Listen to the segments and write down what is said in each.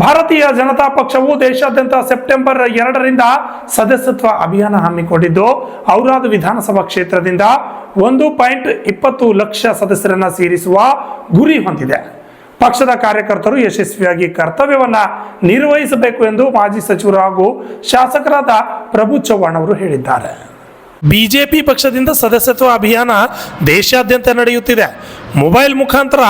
ಭಾರತೀಯ ಜನತಾ ಪಕ್ಷವು ದೇಶಾದ್ಯಂತ ಸೆಪ್ಟೆಂಬರ್ 2ರಿಂದ ಸದಸ್ಯತ್ವ ಅಭಿಯಾನ ಹಮ್ಮಿಕೊಂಡಿದ್ದು, ಔರಾದ್ ವಿಧಾನಸಭಾ ಕ್ಷೇತ್ರದಿಂದ 1.20 ಲಕ್ಷ ಸದಸ್ಯರನ್ನ ಸೇರಿಸುವ ಗುರಿ ಹೊಂದಿದೆ. ಪಕ್ಷದ ಕಾರ್ಯಕರ್ತರು ಯಶಸ್ವಿಯಾಗಿ ಕರ್ತವ್ಯವನ್ನ ನಿರ್ವಹಿಸಬೇಕು ಎಂದು ಮಾಜಿ ಸಚಿವರು ಹಾಗೂ ಶಾಸಕರಾದ ಪ್ರಭು ಚವ್ಹಾಣ್ ಅವರು ಹೇಳಿದ್ದಾರೆ. ಬಿಜೆಪಿ ಪಕ್ಷದಿಂದ ಸದಸ್ಯತ್ವ ಅಭಿಯಾನ ದೇಶಾದ್ಯಂತ ನಡೆಯುತ್ತಿದೆ. ಮೊಬೈಲ್ ಮುಖಾಂತರ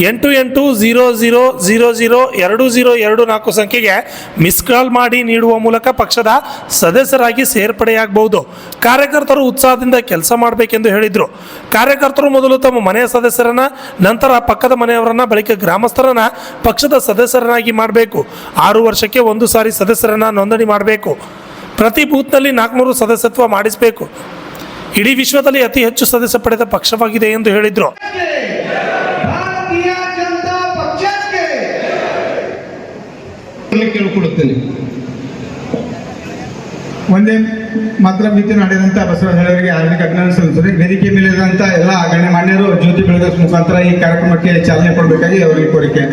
8800002024 ಸಂಖ್ಯೆಗೆ ಮಿಸ್ ಕಾಲ್ ಮಾಡಿ ನೀಡುವ ಮೂಲಕ ಪಕ್ಷದ ಸದಸ್ಯರಾಗಿ ಸೇರ್ಪಡೆಯಾಗಬಹುದು. ಕಾರ್ಯಕರ್ತರು ಉತ್ಸಾಹದಿಂದ ಕೆಲಸ ಮಾಡಬೇಕೆಂದು ಹೇಳಿದರು. ಕಾರ್ಯಕರ್ತರು ಮೊದಲು ತಮ್ಮ ಮನೆಯ ಸದಸ್ಯರನ್ನ, ನಂತರ ಪಕ್ಕದ ಮನೆಯವರನ್ನ, ಬಳಿಕ ಗ್ರಾಮಸ್ಥರನ್ನ ಪಕ್ಷದ ಸದಸ್ಯರನ್ನಾಗಿ ಮಾಡಬೇಕು. 6 ವರ್ಷಕ್ಕೆ ಒಂದು ಸಾರಿ ಸದಸ್ಯರನ್ನ ನೋಂದಣಿ ಮಾಡಬೇಕು. ಪ್ರತಿ ಬೂತ್ನಲ್ಲಿ 400 ಸದಸ್ಯತ್ವ ಮಾಡಿಸಬೇಕು. ಇಡೀ ವಿಶ್ವದಲ್ಲಿ ಅತಿ ಹೆಚ್ಚು ಸದಸ್ಯ ಪಡೆದ ಪಕ್ಷವಾಗಿದೆ ಎಂದು ಹೇಳಿದರು. ಕೇಳಿಕೊಳ್ಳುತ್ತೇನೆ. ಒಂದೇ ಮಾತ್ರ ಮಿತಿ ನಡೆದಂತ ಬಸವರಾಜರಿಗೆ ಹಾರ್ದಿಕ ಅಭಿನಂದನೆ ಸಲ್ಲಿಸುತ್ತೇನೆ. ವೇದಿಕೆ ಮೇಲಿರುವಂತ ಎಲ್ಲ ಗಣ್ಯಮಾನ್ಯರು ಜ್ಯೋತಿ ಬೆಳಗಿಸುವ ಮುಖಾಂತರ ಈ ಕಾರ್ಯಕ್ರಮಕ್ಕೆ ಚಾಲನೆ ಕೊಡಬೇಕಾಗಿ ಅವರಿಗೆ ಕೋರಿಕೆ.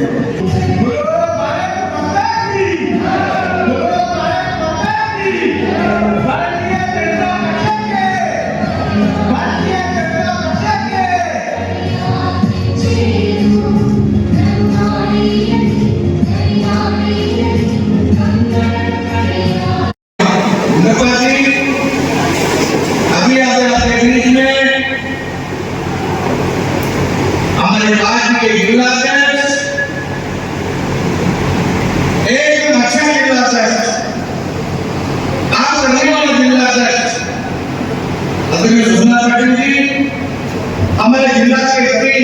हमारे जिला के सभी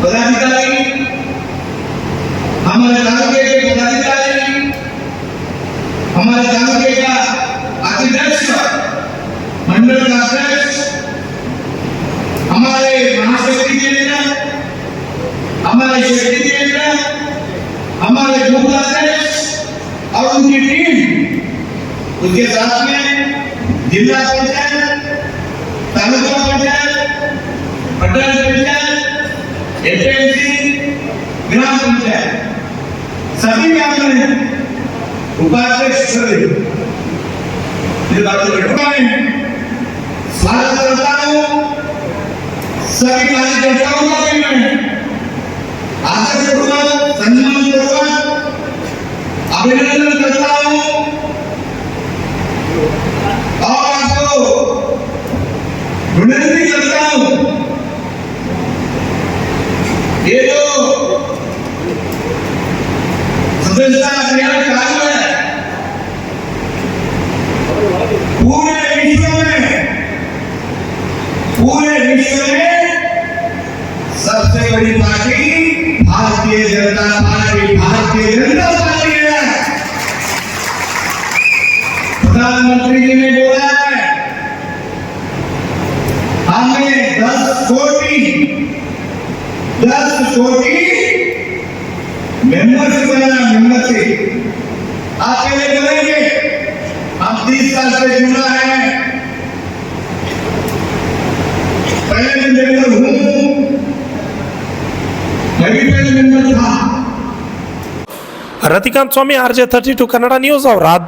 पदाधिकारी, हमारे तालुके के पदाधिकारी, हमारे तालुके का अध्यक्ष, मंडल का अध्यक्ष, हमारे महाशक्ति केंद्र, हमारे शक्ति केंद्र, हमारे बूथ अध्यक्ष और उनकी टीम, उनके साथ में जिला पंचायत, तालुका पंचायत, मंडल पंचायत, एपीएमसी, ग्राम पंचायत, सभी में उपाध्यक्ष सभी स्वागत करता हूँ. सभी कार्यकर्ताओं का भी मैं आदर करूंगा, सम्मान करूंगा, अभिनंदन करता हूँ और आपको विनती करता हूं. ये जो सदस्यता अभियान चालू है, पूरे विश्व में सबसे बड़ी पार्टी भारतीय जनता पार्टी है. प्रधानमंत्री जी ने बोला है हमें 10 कोटी मेंबरशिप बनाना. मेंबरशिप आप पहले बोलेंगे हम 30 साल से जुड़ा है, पहले मैं मेंबर हूँ, मैं भी पहले मेंबर था. ರತಿಕಾಂತ್ ಸ್ವಾಮಿ, RJ32 ಕನ್ನಡ ನ್ಯೂಸ್, ಔರಾದ್.